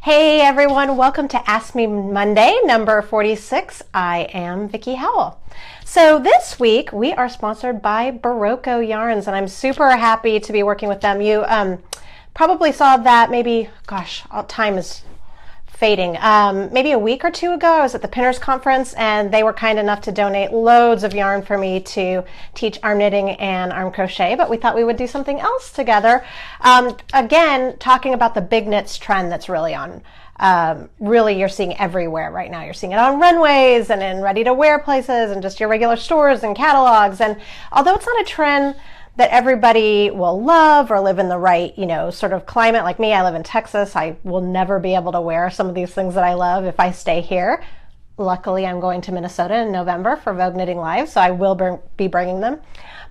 Hey everyone, welcome to Ask Me Monday, number 46. I am Vickie Howell. So this week we are sponsored by Barocco Yarns, and I'm super happy to be working with them. You probably saw that maybe, time is fading. Maybe a week or two ago, I was at the Pinners Conference, and they were kind enough to donate loads of yarn for me to teach arm knitting and arm crochet, but we thought we would do something else together. Again, talking about the big knits trend that's really on. Really you're seeing everywhere right now. You're seeing it on runways and in ready-to-wear places and just your regular stores and catalogs. And although it's not a trend that everybody will love or live in the right, sort of climate. Like me, I live in Texas. I will never be able to wear some of these things that I love if I stay here. Luckily, I'm going to Minnesota in November for Vogue Knitting Live, so I will be bringing them.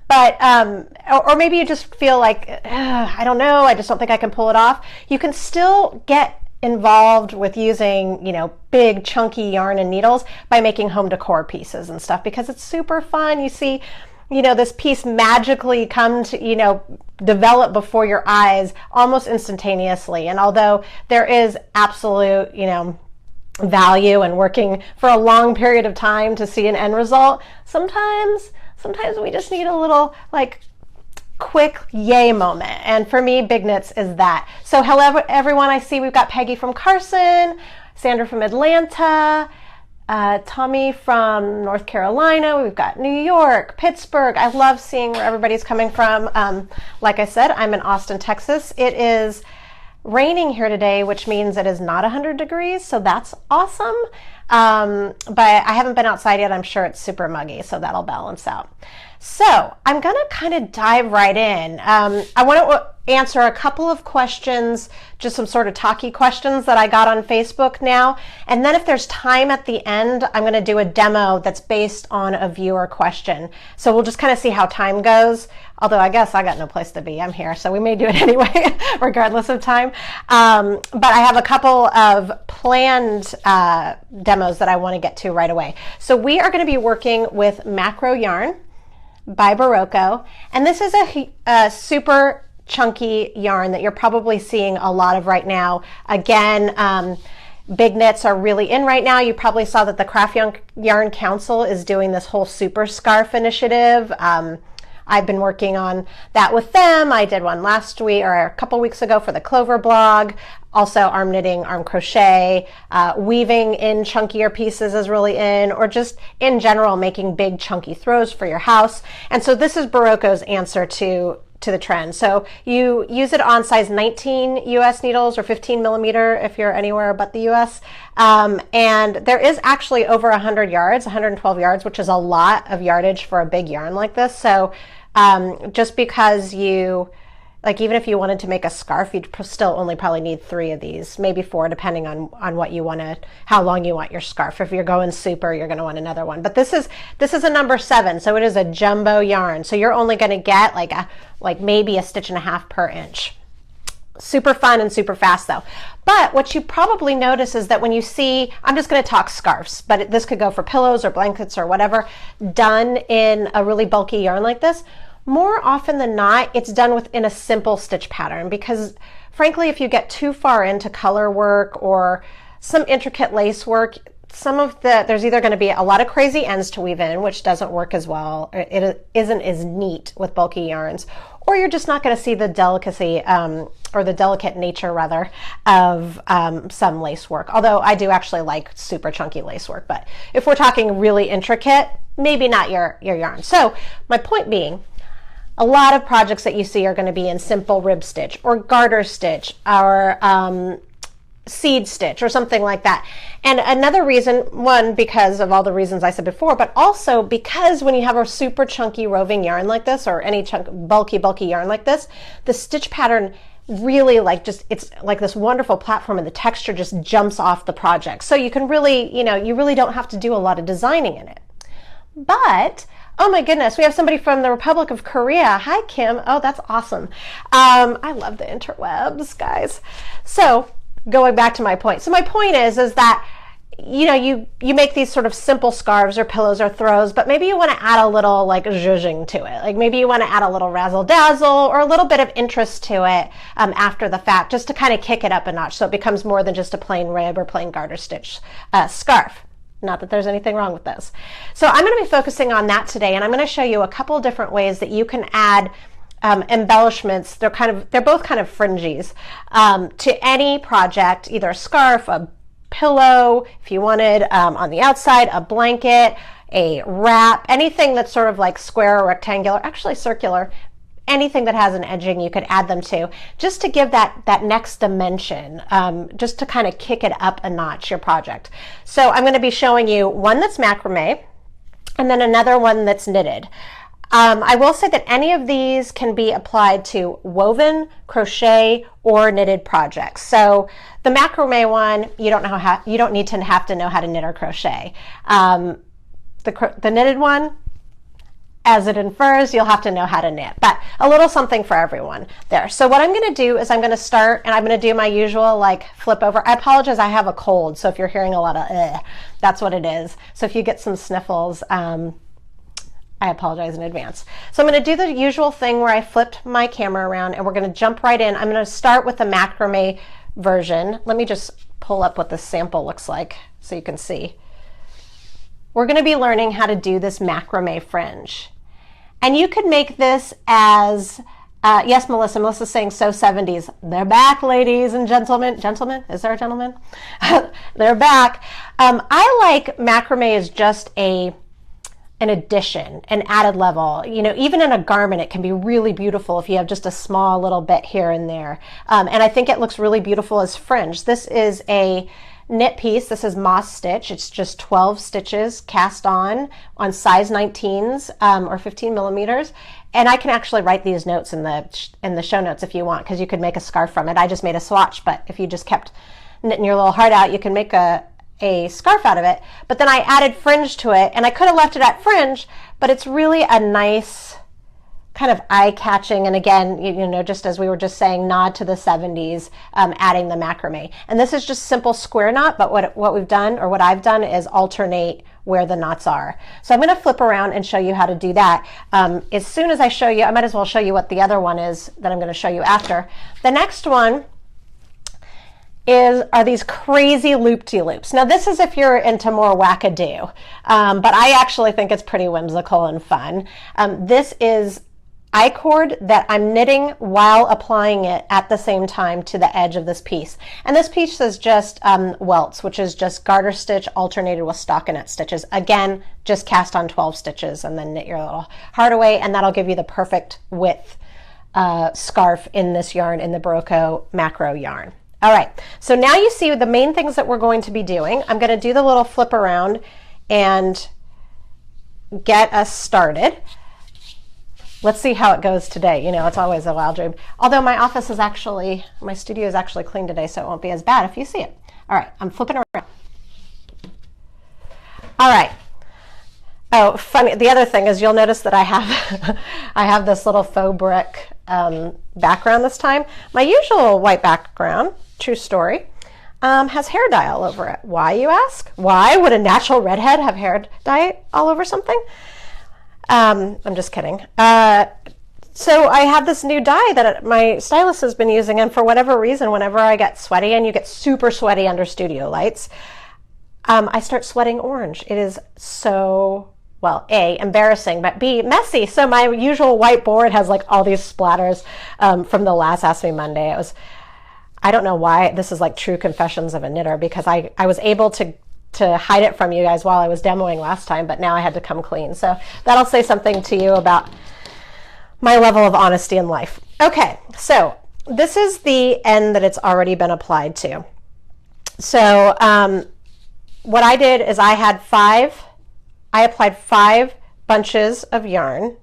But, or maybe you just feel like, I don't know, I just don't think I can pull it off. You can still get involved with using, big chunky yarn and needles by making home decor pieces and stuff, because it's super fun. You see, this piece magically come to, develop before your eyes almost instantaneously. And although there is absolute, value in working for a long period of time to see an end result, sometimes we just need a little quick yay moment. And for me, Big Knits is that. So hello everyone, I see we've got Peggy from Carson, Sandra from Atlanta, Tommy from North Carolina, we've got New York, Pittsburgh. I love seeing where everybody's coming from. Like I said, I'm in Austin, Texas. It is raining here today, which means it is not 100 degrees, so that's awesome. But I haven't been outside yet. I'm sure it's super muggy, so that'll balance out. So I'm going to kind of dive right in. I want to answer a couple of questions, just some sort of talky questions that I got on Facebook now. And then if there's time at the end, I'm going to do a demo that's based on a viewer question. So we'll just kind of see how time goes. Although I guess I got no place to be. I'm here, so we may do it anyway, regardless of time. But I have a couple of planned demos that I want to get to right away. So we are going to be working with Macrame yarn by Barocco, and this is a super chunky yarn that you're probably seeing a lot of right now. Again, big knits are really in right now. You probably saw that the Craft Yarn Council is doing this whole super scarf initiative. I've been working on that with them. I did one last week or a couple weeks ago for the Clover blog. Also arm knitting, arm crochet, weaving in chunkier pieces is really in, or just in general making big chunky throws for your house. And so this is Barocco's answer to the trend. So you use it on size 19 US needles or 15 millimeter if you're anywhere but the US. And there is actually over 100 yards, 112 yards, which is a lot of yardage for a big yarn like this. So just because even if you wanted to make a scarf, you'd still only probably need 3 of these, maybe 4, depending on what you want how long you want your scarf. If you're going super, you're going to want another one. But this is a number 7, so it is a jumbo yarn. So you're only going to get maybe a stitch and a half per inch. Super fun and super fast though. But what you probably notice is that when you see, I'm just going to talk scarves, but this could go for pillows or blankets or whatever, done in a really bulky yarn like this, more often than not, it's done within a simple stitch pattern, because frankly, if you get too far into color work or some intricate lace work, there's either going to be a lot of crazy ends to weave in, which doesn't work as well. It isn't as neat with bulky yarns, or you're just not going to see the delicacy, or the delicate nature rather, of some lace work. Although I do actually like super chunky lace work, but if we're talking really intricate, maybe not your yarn. So my point being, a lot of projects that you see are going to be in simple rib stitch or garter stitch or seed stitch or something like that. And another reason, one, because of all the reasons I said before, but also because when you have a super chunky roving yarn like this, or any bulky yarn like this, the stitch pattern really it's like this wonderful platform, and the texture just jumps off the project. So you can really, you really don't have to do a lot of designing in it. But oh my goodness, we have somebody from the Republic of Korea. Hi, Kim. Oh, that's awesome. I love the interwebs, guys. So going back to my point. So my point is that you know, you make these sort of simple scarves or pillows or throws, but maybe you want to add a little like zhuzhing to it. Like maybe you want to add a little razzle dazzle or a little bit of interest to it after the fact, just to kind of kick it up a notch so it becomes more than just a plain rib or plain garter stitch scarf. Not that there's anything wrong with this. So I'm going to be focusing on that today, and I'm going to show you a couple different ways that you can add embellishments. They're both kind of fringes to any project, either a scarf, a pillow, if you wanted on the outside, a blanket, a wrap, anything that's sort of like square or rectangular, actually circular, anything that has an edging you could add them to, just to give that next dimension, just to kind of kick it up a notch, your project. So I'm going to be showing you one that's macrame and then another one that's knitted. I will say that any of these can be applied to woven, crochet, or knitted projects. So the macrame one, you don't need to have to know how to knit or crochet. The knitted one, as it infers, you'll have to know how to knit, but a little something for everyone there. So what I'm going to do is I'm going to start, and I'm going to do my usual like flip over. I apologize, I have a cold, so if you're hearing a lot of that's what it is. So if you get some sniffles, I apologize in advance. So I'm going to do the usual thing where I flipped my camera around and we're going to jump right in. I'm going to start with the macrame version. Let me just pull up what the sample looks like so you can see. We're going to be learning how to do this macrame fringe. And you could make this as, yes, Melissa. Melissa's saying so 70s. They're back, ladies and gentlemen. Gentlemen? Is there a gentleman? They're back. I like macrame as just an addition, an added level. You know, even in a garment, it can be really beautiful if you have just a small little bit here and there. And I think it looks really beautiful as fringe. This is a knit piece. This is moss stitch. It's just 12 stitches cast on size 19s or 15 millimeters. And I can actually write these notes in the show notes if you want, because you could make a scarf from it. I just made a swatch, but if you just kept knitting your little heart out, you can make a scarf out of it. But then I added fringe to it, and I could have left it at fringe, but it's really a nice kind of eye-catching, and again, you know, just as we were just saying, nod to the 70s, adding the macrame. And this is just simple square knot, but what we've done, or what I've done, is alternate where the knots are. So I'm going to flip around and show you how to do that. As soon as I show you, I might as well show you what the other one is that I'm going to show you after. The next one are these crazy loop-de-loops. Now this is if you're into more wackadoo, but I actually think it's pretty whimsical and fun. This is I-cord that I'm knitting while applying it at the same time to the edge of this piece. And this piece is just welts, which is just garter stitch alternated with stockinette stitches. Again, just cast on 12 stitches and then knit your little heart away, and that'll give you the perfect width scarf in this yarn, in the Barocco macro yarn. All right, so now you see the main things that we're going to be doing. I'm going to do the little flip around and get us started. Let's see how it goes today. You know, it's always a wild dream. Although my studio is actually clean today, so it won't be as bad if you see it. All right, I'm flipping around. All right. Oh, funny. The other thing is you'll notice that I have this little faux brick background this time. My usual white background, true story, has hair dye all over it. Why, you ask? Why would a natural redhead have hair dye all over something? I'm just kidding. So I have this new dye that my stylist has been using, and for whatever reason, whenever I get sweaty, and you get super sweaty under studio lights, I start sweating orange. It is so, well, A, embarrassing, but B, messy. So my usual white board has like all these splatters from the last Ask Me Monday. I don't know why this is like true confessions of a knitter, because I was able to hide it from you guys while I was demoing last time, but now I had to come clean. So that'll say something to you about my level of honesty in life. Okay, so this is the end that it's already been applied to. So what I did is I applied 5 bunches of yarn,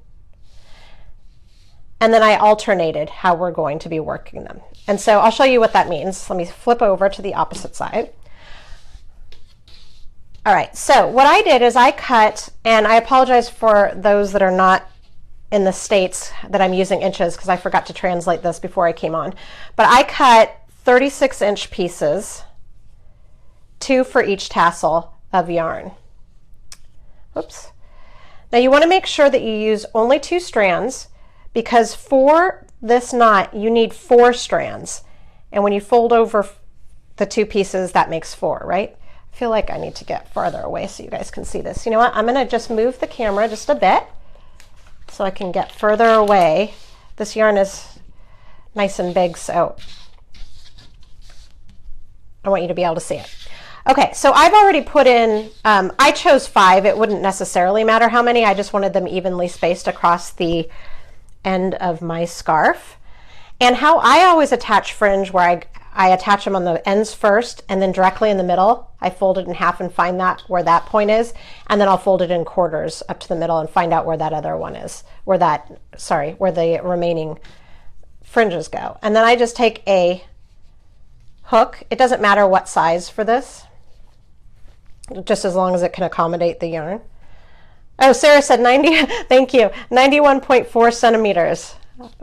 and then I alternated how we're going to be working them. And so I'll show you what that means. Let me flip over to the opposite side. All right, so what I did is I cut, and I apologize for those that are not in the States that I'm using inches, because I forgot to translate this before I came on. But I cut 36-inch pieces 2 for each tassel of yarn. Oops. Now you want to make sure that you use only 2 strands, because for this knot you need 4 strands, and when you fold over the 2 pieces, that makes 4, right? I feel like I need to get farther away so you guys can see this. You know what? I'm going to just move the camera just a bit so I can get further away. This yarn is nice and big, so I want you to be able to see it. Okay, so I've already put in, I chose 5. It wouldn't necessarily matter how many. I just wanted them evenly spaced across the end of my scarf. And how I always attach fringe, where I attach them on the ends first, and then directly in the middle, I fold it in half and find that where that point is, and then I'll fold it in quarters up to the middle and find out where that other one is, where the remaining fringes go. And then I just take a hook. It doesn't matter what size for this, just as long as it can accommodate the yarn. Oh, Sarah said 90, thank you, 91.4 centimeters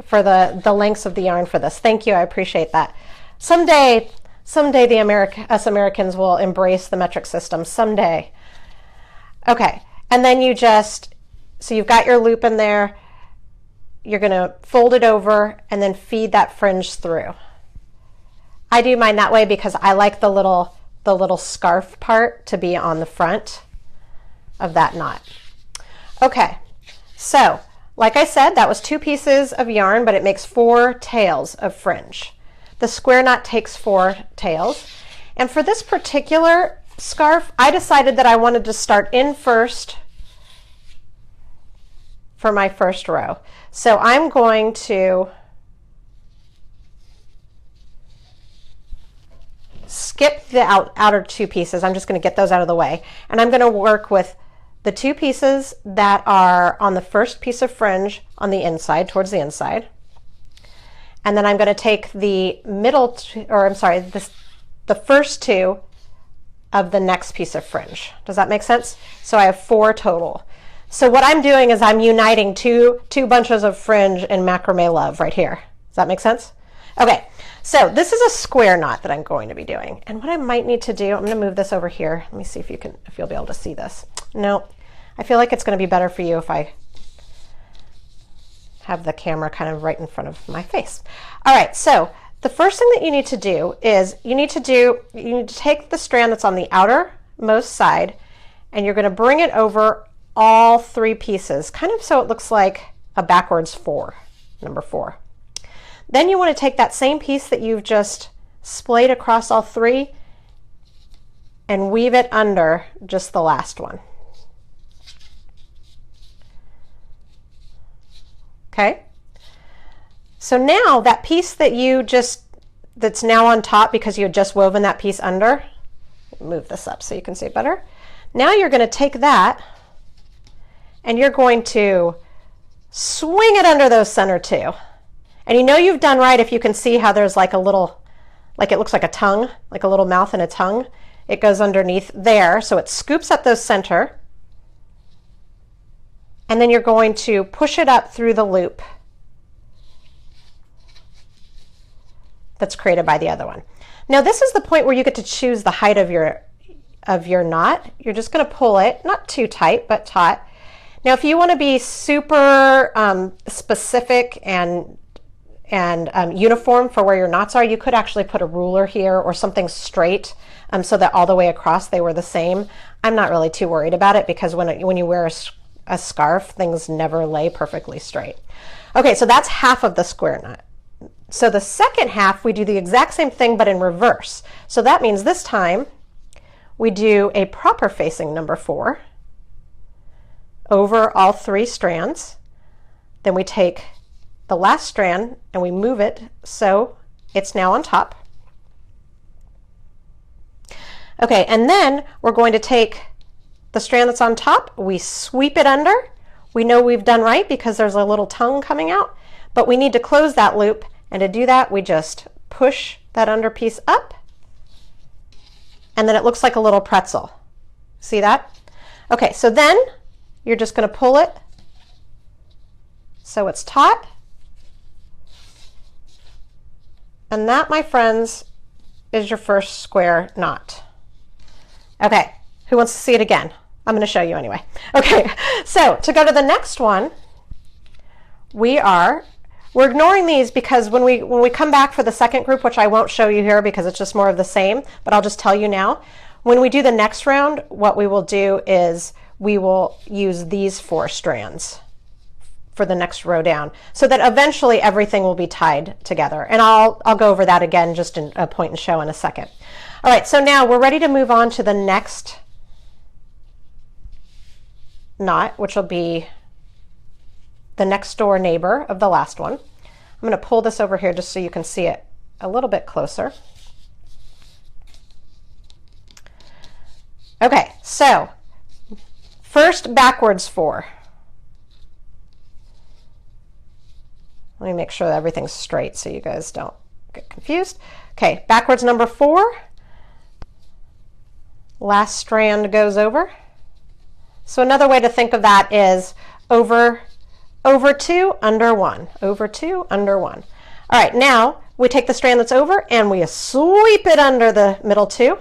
for the lengths of the yarn for this. Thank you, I appreciate that. Someday us Americans will embrace the metric system, someday. Okay, and then so you've got your loop in there, you're gonna fold it over and then feed that fringe through. I do mine that way because I like the little scarf part to be on the front of that knot. Okay, so like I said, that was 2 pieces of yarn, but it makes 4 tails of fringe. The square knot takes 4 tails. And for this particular scarf, I decided that I wanted to start in first for my first row. So I'm going to skip the outer 2 pieces. I'm just going to get those out of the way. And I'm going to work with the 2 pieces that are on the first piece of fringe on the inside, towards the inside. And then I'm going to take the the first 2 of the next piece of fringe. Does that make sense? So I have 4 total. So what I'm doing is I'm uniting two bunches of fringe in macrame love right here. Does that make sense? Okay, so this is a square knot that I'm going to be doing. And what I might need to do, I'm going to move this over here. Let me see if you'll be able to see this. No, I feel like it's going to be better for you if I have the camera kind of right in front of my face. All right, so the first thing that you need to do is you need to take the strand that's on the outermost side, and you're going to bring it over all 3 pieces, kind of so it looks like a backwards 4, number 4. Then you want to take that same piece that you've just splayed across all 3 and weave it under just the last one. Okay, so now that piece that's now on top because you had just woven that piece under, move this up so you can see it better. Now you're going to take that and you're going to swing it under those center 2. And you know you've done right if you can see how there's like a little, like it looks like a tongue, like a little mouth and a tongue. It goes underneath there, so it scoops up those center. And then you're going to push it up through the loop that's created by the other one. Now this is the point where you get to choose the height of your knot. You're just going to pull it, not too tight, but taut. Now if you want to be super specific and uniform for where your knots are, you could actually put a ruler here or something straight so that all the way across they were the same. I'm not really too worried about it because when you wear a scarf, things never lay perfectly straight. Okay, so that's half of the square knot. So the second half, we do the exact same thing, but in reverse. So that means this time we do a proper facing number 4 over all 3 strands. Then we take the last strand and we move it so it's now on top. Okay, and then we're going to take the strand that's on top, we sweep it under. We know we've done right because there's a little tongue coming out, but we need to close that loop, and to do that we just push that under piece up, and then it looks like a little pretzel. See that? Okay, so then you're just going to pull it so it's taut, and that, my friends, is your first square knot. Okay, who wants to see it again? I'm going to show you anyway. Okay, so to go to the next one, we're ignoring these because when we come back for the second group, which I won't show you here because it's just more of the same, but I'll just tell you now, when we do the next round, what we will do is we will use these 4 strands for the next row down so that eventually everything will be tied together. And I'll go over that again just in a point and show in a second. All right, so now we're ready to move on to the next knot, which will be the next door neighbor of the last one. I'm going to pull this over here just so you can see it a little bit closer. Okay, so first backwards 4. Let me make sure that everything's straight so you guys don't get confused. Okay, backwards number 4. Last strand goes over. So another way to think of that is over 2, under 1, over 2, under 1. All right, now we take the strand that's over and we sweep it under the middle 2.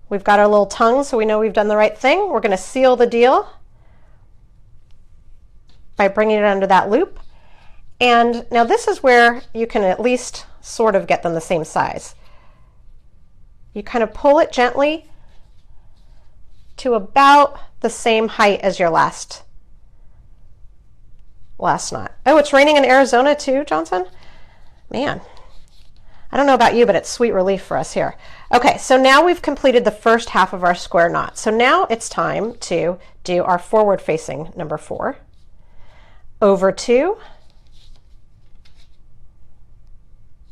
We've got our little tongue so we know we've done the right thing. We're going to seal the deal by bringing it under that loop. And now this is where you can at least sort of get them the same size. You kind of pull it gently to about the same height as your last knot. Oh, it's raining in Arizona too, Johnson? Man, I don't know about you, but it's sweet relief for us here. Okay, so now we've completed the first half of our square knot. So now it's time to do our forward facing number 4. Over 2,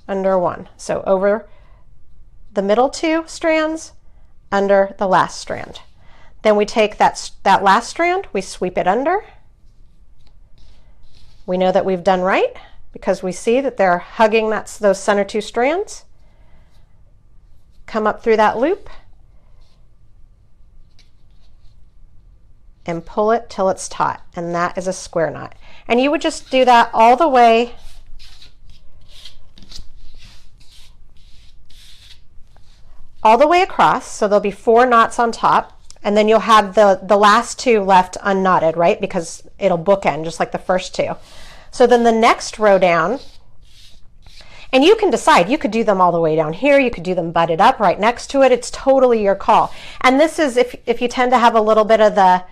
under 1. So over the middle 2 strands, under the last strand. Then we take that last strand, we sweep it under. We know that we've done right because we see that they're hugging those center 2 strands. Come up through that loop and pull it till it's taut, and that is a square knot. And you would just do that all the way across, so there'll be 4 knots on top, and then you'll have the last 2 left unknotted, right? Because it'll bookend just like the first 2. So then the next row down, and you can decide, you could do them all the way down here, you could do them butted up right next to it, it's totally your call. And this is if you tend to have a little bit of the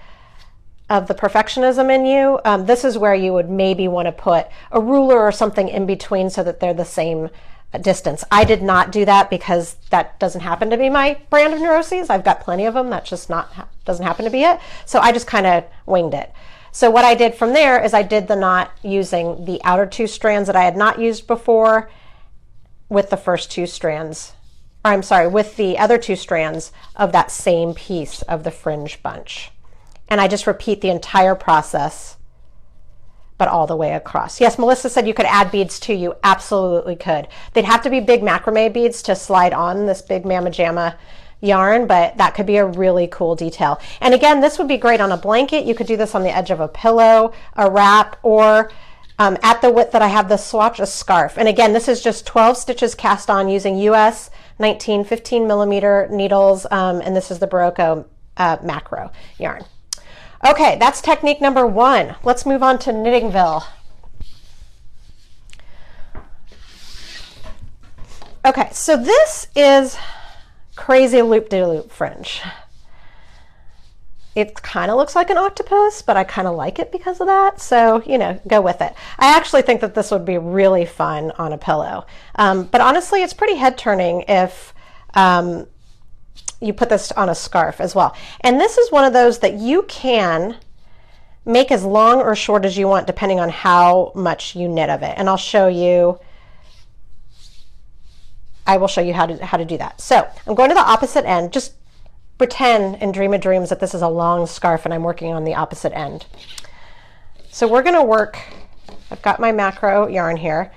perfectionism in you, this is where you would maybe want to put a ruler or something in between so that they're the same distance. I did not do that because that doesn't happen to be my brand of neuroses. I've got plenty of them. That just doesn't happen to be it. So I just kind of winged it. So what I did from there is I did the knot using the outer 2 strands that I had not used before with the first 2 strands, or I'm sorry, with the other 2 strands of that same piece of the fringe bunch. And I just repeat the entire process, but all the way across. Yes, Melissa said you could add beads too. You absolutely could. They'd have to be big macrame beads to slide on this big Mama Jamma yarn, but that could be a really cool detail. And again, this would be great on a blanket. You could do this on the edge of a pillow, a wrap, or at the width that I have the swatch, a scarf. And again, this is just 12 stitches cast on using US 15 millimeter needles, and this is the Barocco macro yarn. Okay, that's technique number 1. Let's move on to Knittingville. Okay, so this is crazy loop-de-loop fringe. It kind of looks like an octopus, but I kind of like it because of that. So, you know, go with it. I actually think that this would be really fun on a pillow. But honestly, it's pretty head-turning if you put this on a scarf as well. And this is one of those that you can make as long or short as you want depending on how much you knit of it. And I'll show you, I will show you how to do that. So I'm going to the opposite end. Just pretend and dream of dreams that this is a long scarf and I'm working on the opposite end. So we're going to work, I've got my macro yarn here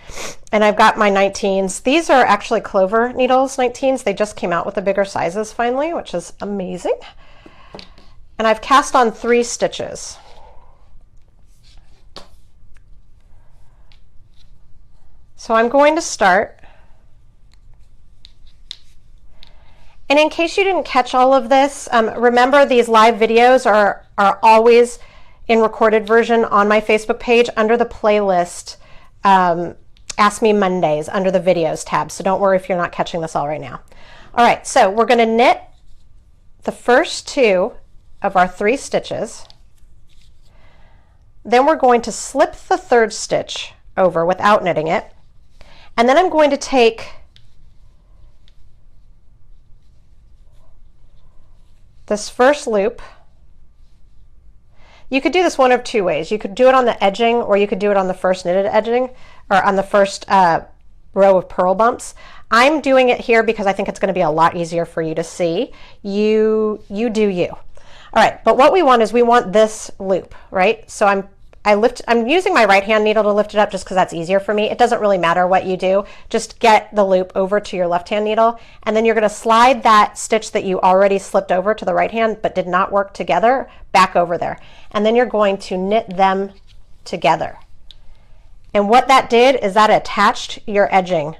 and I've got my 19s. These are actually Clover Needles 19s. They just came out with the bigger sizes finally, which is amazing. And I've cast on 3 stitches. So I'm going to start, And in case you didn't catch all of this, remember these live videos are always in recorded version on my Facebook page under the playlist, Ask Me Mondays, under the videos tab. So don't worry if you're not catching this all right now. All right, so we're going to knit the first 2 of our 3 stitches. Then we're going to slip the 3rd stitch over without knitting it. And then I'm going to take this first loop. You could do this one of 2 ways. You could do it on the edging, or you could do it on the first knitted edging, or on the first row of purl bumps. I'm doing it here because I think it's going to be a lot easier for you to see. You do you. All right, but what we want is we want this loop, right? So I'm using my right hand needle to lift it up just because that's easier for me. It doesn't really matter what you do. Just get the loop over to your left hand needle, and then you're going to slide that stitch that you already slipped over to the right hand but did not work together back over there. And then you're going to knit them together. And what that did is that attached your edging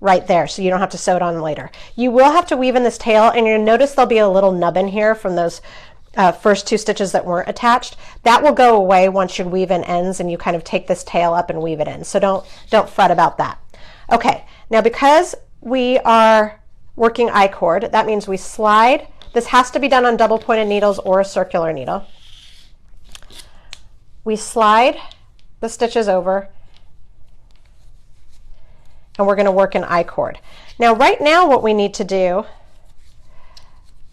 right there, so you don't have to sew it on later. You will have to weave in this tail, and you'll notice there'll be a little nubbin here from those first 2 stitches that weren't attached. That will go away once you weave in ends and you kind of take this tail up and weave it in. So don't fret about that. Okay, now because we are working I-cord, that means we slide. This has to be done on double pointed needles or a circular needle. We slide the stitches over, and we're going to work in I-cord. Now right now what we need to do,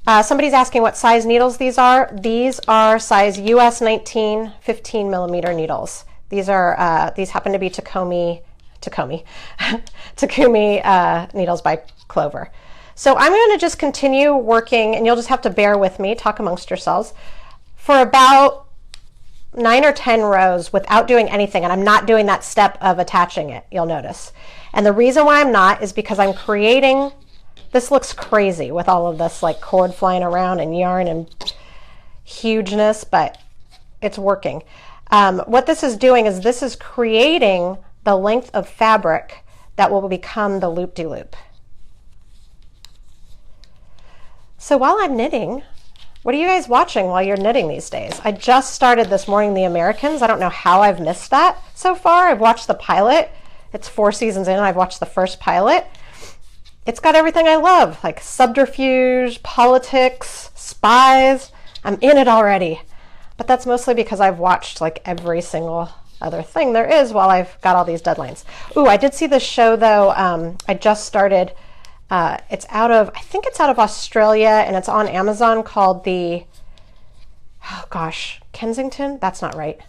somebody's asking what size needles these are. These are size US 19 15 millimeter needles. These happen to be Takumi needles by Clover. So I'm going to just continue working, and you'll just have to bear with me, talk amongst yourselves, for about 9 or 10 rows without doing anything. And I'm not doing that step of attaching it, you'll notice. And the reason why I'm not is because I'm creating, this looks crazy with all of this like cord flying around and yarn and hugeness, but it's working. What this is doing is this is creating the length of fabric that will become the loop-de-loop. So while I'm knitting, what are you guys watching while you're knitting these days? I just started this morning The Americans. I don't know how I've missed that so far. I've watched the pilot. It's 4 seasons in. I've watched the first pilot. It's got everything I love, like subterfuge, politics, spies. I'm in it already. But that's mostly because I've watched like every single other thing there is while I've got all these deadlines. Ooh, I did see this show though. I just started. It's out of, I think it's out of Australia, and it's on Amazon, called the, oh gosh, Kensington? That's not right.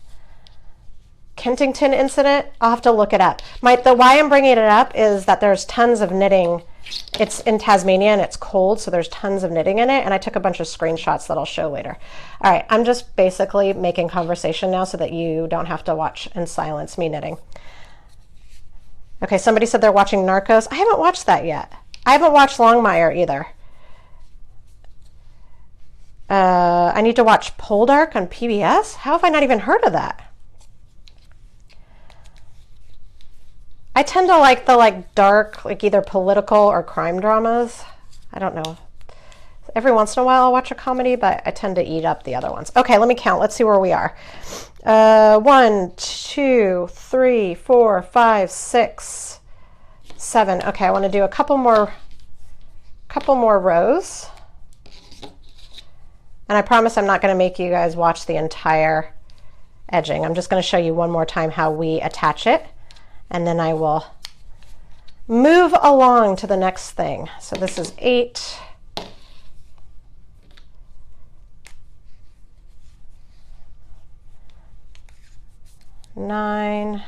Kentington Incident? I'll have to look it up. Why I'm bringing it up is that there's tons of knitting. It's in Tasmania and it's cold, so there's tons of knitting in it, and I took a bunch of screenshots that I'll show later. All right, I'm just basically making conversation now so that you don't have to watch in silence me knitting. Okay, somebody said they're watching Narcos. I haven't watched that yet. I haven't watched Longmire either. I need to watch Poldark on PBS. How have I not even heard of that? I tend to like the dark, either political or crime dramas. I don't know. Every once in a while I'll watch a comedy, but I tend to eat up the other ones. Okay, let me count. Let's see where we are. 1, 2, 3, 4, 5, 6, 7. Okay, I want to do a couple more rows. And I promise I'm not going to make you guys watch the entire edging. I'm just going to show you one more time how we attach it, and then I will move along to the next thing. So this is 8. Nine.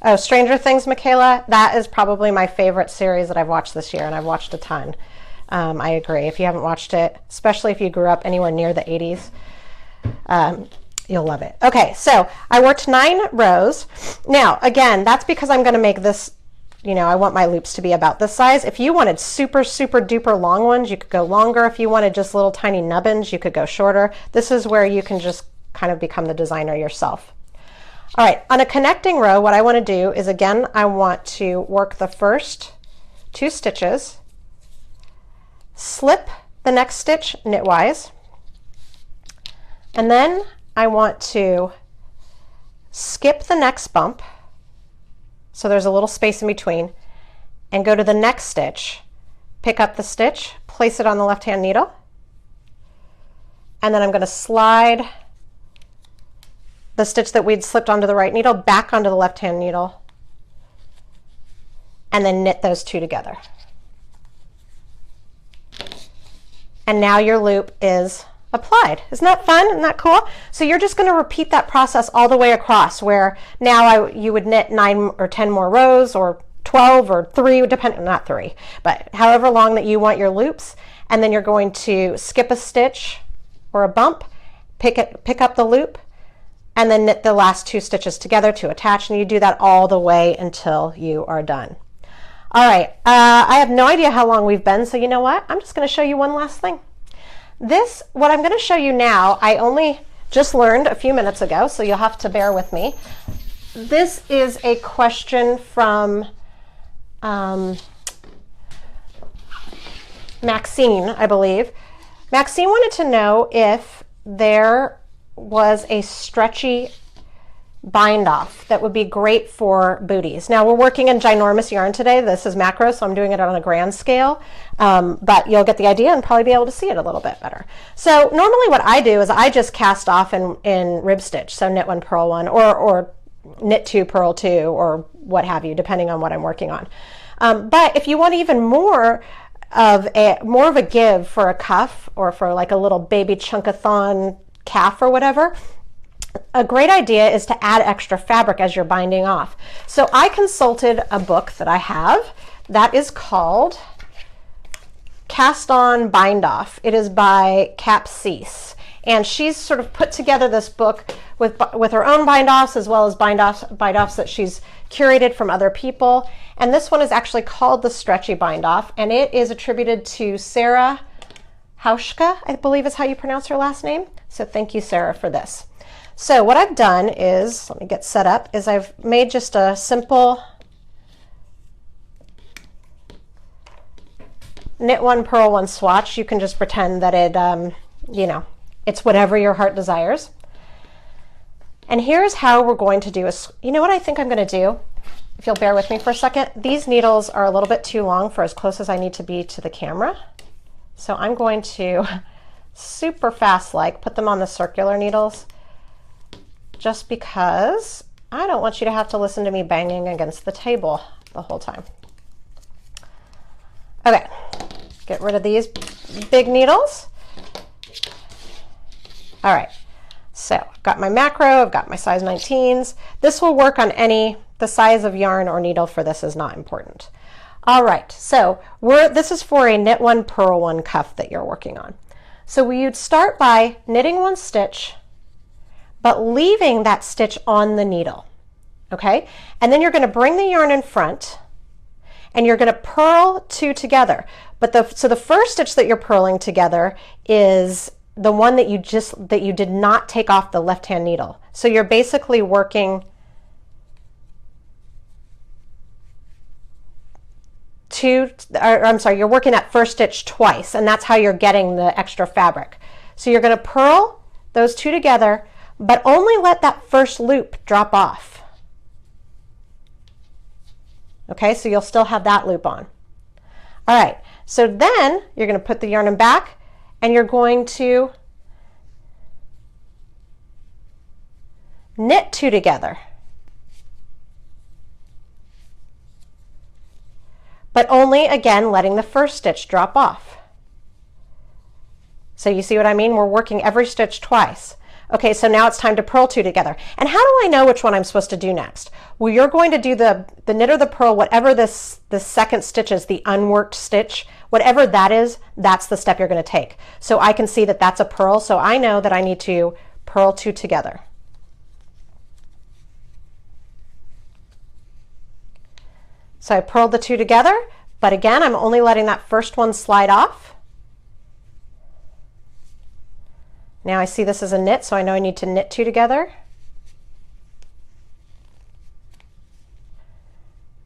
Oh, Stranger Things, Michaela, that is probably my favorite series that I've watched this year, and I've watched a ton. I agree. If you haven't watched it, especially if you grew up anywhere near the 80s, you'll love it. Okay, so I worked 9 rows. Now, again, that's because I'm going to make this, I want my loops to be about this size. If you wanted super, super duper long ones, you could go longer. If you wanted just little tiny nubbins, you could go shorter. This is where you can just kind of become the designer yourself. All right, on a connecting row, what I want to do is, again, I want to work the first 2 stitches, slip the next stitch knitwise, and then I want to skip the next bump, so there's a little space in between, and go to the next stitch, pick up the stitch, place it on the left-hand needle, and then I'm going to slide the stitch that we'd slipped onto the right needle back onto the left-hand needle, and then knit those 2 together. And now your loop is applied. Isn't that fun? Isn't that cool? So you're just going to repeat that process all the way across, where now you would knit 9 or 10 more rows, or 12 or 3, depending, not 3, but however long that you want your loops, and then you're going to skip a stitch or a bump, pick up the loop, and then knit the last 2 stitches together to attach, and you do that all the way until you are done. All right, I have no idea how long we've been, so you know what? I'm just going to show you one last thing. What I'm going to show you now, I only just learned a few minutes ago, so you'll have to bear with me. This is a question from Maxine, I believe. Maxine wanted to know if there was a stretchy bind off that would be great for booties. Now we're working in ginormous yarn today. This is macro, so I'm doing it on a grand scale, but you'll get the idea and probably be able to see it a little bit better. So normally what I do is I just cast off in rib stitch, so knit 1, purl 1, or knit 2, purl 2, or what have you, depending on what I'm working on. But if you want even more of a give for a cuff, or for like a little baby chunkathon calf or whatever, a great idea is to add extra fabric as you're binding off. So I consulted a book that I have that is called Cast On Bind Off. It is by Cap Cease, and she's sort of put together this book with her own bind offs, as well as bind offs that she's curated from other people. And this one is actually called the Stretchy Bind Off, and it is attributed to Sarah Hauschka, I believe is how you pronounce her last name. So thank you, Sarah, for this. So what I've done is, let me get set up, is I've made just a simple knit 1, purl 1 swatch. You can just pretend that it, you know, it's whatever your heart desires. And here's how we're going to do is, you know what I think I'm going to do? If you'll bear with me for a second, these needles are a little bit too long for as close as I need to be to the camera. So I'm going to super fast put them on the circular needles, just because I don't want you to have to listen to me banging against the table the whole time. Okay, get rid of these big needles. All right, so I've got my macro, I've got my size 19s. This will work on the size of yarn or needle for this is not important. All right, so this is for a knit 1, purl 1 cuff that you're working on. So you'd start by knitting 1 stitch, but leaving that stitch on the needle, okay? And then you're going to bring the yarn in front, and you're going to purl 2 together. But so the first stitch that you're purling together is the one that you did not take off the left-hand needle. So you're basically working you're working that first stitch twice, and that's how you're getting the extra fabric. So you're going to purl those 2 together, but only let that first loop drop off. Okay, so you'll still have that loop on. All right, so then you're going to put the yarn in back, and you're going to knit 2 together. But only, again, letting the first stitch drop off. So you see what I mean? We're working every stitch twice. Okay, so now it's time to purl 2 together. And how do I know which one I'm supposed to do next? Well, you're going to do the knit or the purl, whatever the second stitch is, the unworked stitch, whatever that is, that's the step you're going to take. So I can see that that's a purl, so I know that I need to purl 2 together. So I purled the 2 together, but again, I'm only letting that first one slide off. Now I see this as a knit, so I know I need to knit 2 together,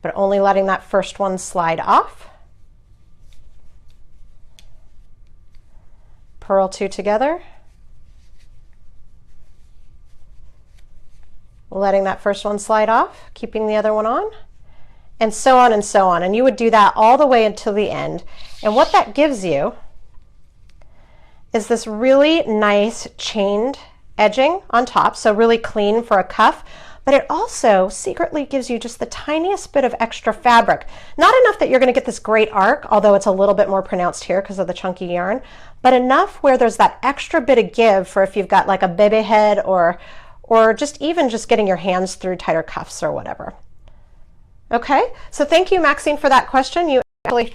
but only letting that first one slide off. purl 2 together, letting that first one slide off, keeping the other one on, and so on and so on. And you would do that all the way until the end. And what that gives you is this really nice chained edging on top, so really clean for a cuff, but it also secretly gives you just the tiniest bit of extra fabric. Not enough that you're going to get this great arc, although it's a little bit more pronounced here because of the chunky yarn, but enough where there's that extra bit of give for if you've got like a baby head or just even just getting your hands through tighter cuffs or whatever. Okay, so thank you, Maxine, for that question. You actually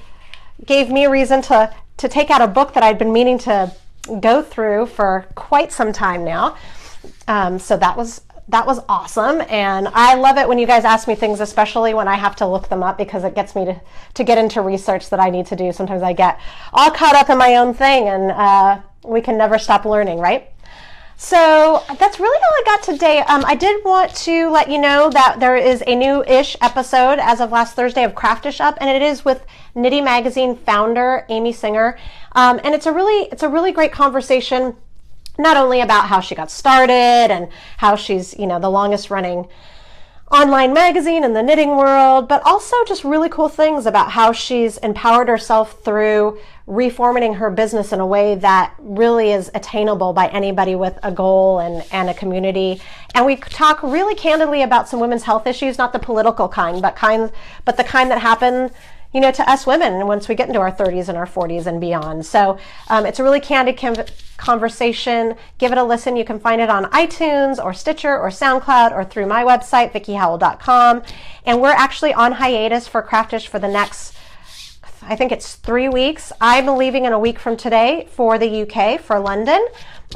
gave me a reason to take out a book that I'd been meaning to go through for quite some time now. So that was awesome, and I love it when you guys ask me things, especially when I have to look them up, because it gets me to get into research that I need to do. Sometimes I get all caught up in my own thing, and we can never stop learning, right? So that's really all I got today. I did want to let you know that there is a new-ish episode as of last Thursday of Craftish Up, and it is with Knitty Magazine founder Amy Singer, and it's a really great conversation, not only about how she got started and how she's, the longest running online magazine in the knitting world, but also just really cool things about how she's empowered herself through reformatting her business in a way that really is attainable by anybody with a goal and a community. And we talk really candidly about some women's health issues, not the political kind, but the kind that happen to us women once we get into our 30s and our 40s and beyond. So it's a really candid conversation. Give it a listen. You can find it on iTunes or Stitcher or SoundCloud or through my website, VickieHowell.com. And we're actually on hiatus for Craftish for the next, I think it's 3 weeks. I'm leaving in a week from today for the UK, for London.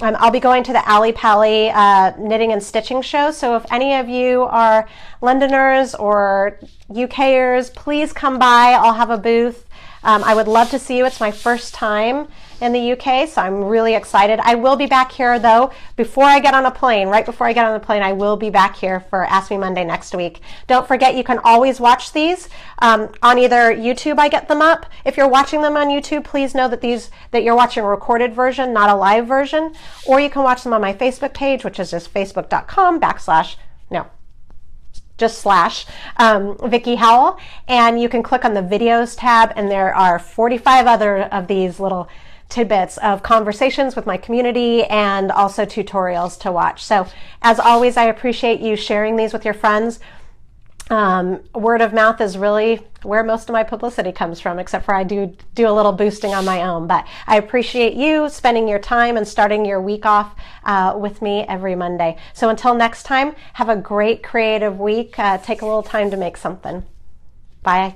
I'll be going to the Ali Pally knitting and stitching show. So if any of you are Londoners or UKers, please come by. I'll have a booth. I would love to see you. It's my first time in the UK, so I'm really excited. I will be back here though before I get on a plane. Right before I get on the plane, I will be back here for Ask Me Monday next week. Don't forget, you can always watch these on either YouTube. I get them up. If you're watching them on YouTube, please know that you're watching a recorded version, not a live version. Or you can watch them on my Facebook page, which is just facebook.com/Vickie Howell, and you can click on the videos tab, and there are 45 other of these little tidbits of conversations with my community and also tutorials to watch. So as always, I appreciate you sharing these with your friends. Word of mouth is really where most of my publicity comes from, except for I do a little boosting on my own. But I appreciate you spending your time and starting your week off with me every Monday. So until next time, have a great creative week. Take a little time to make something. Bye.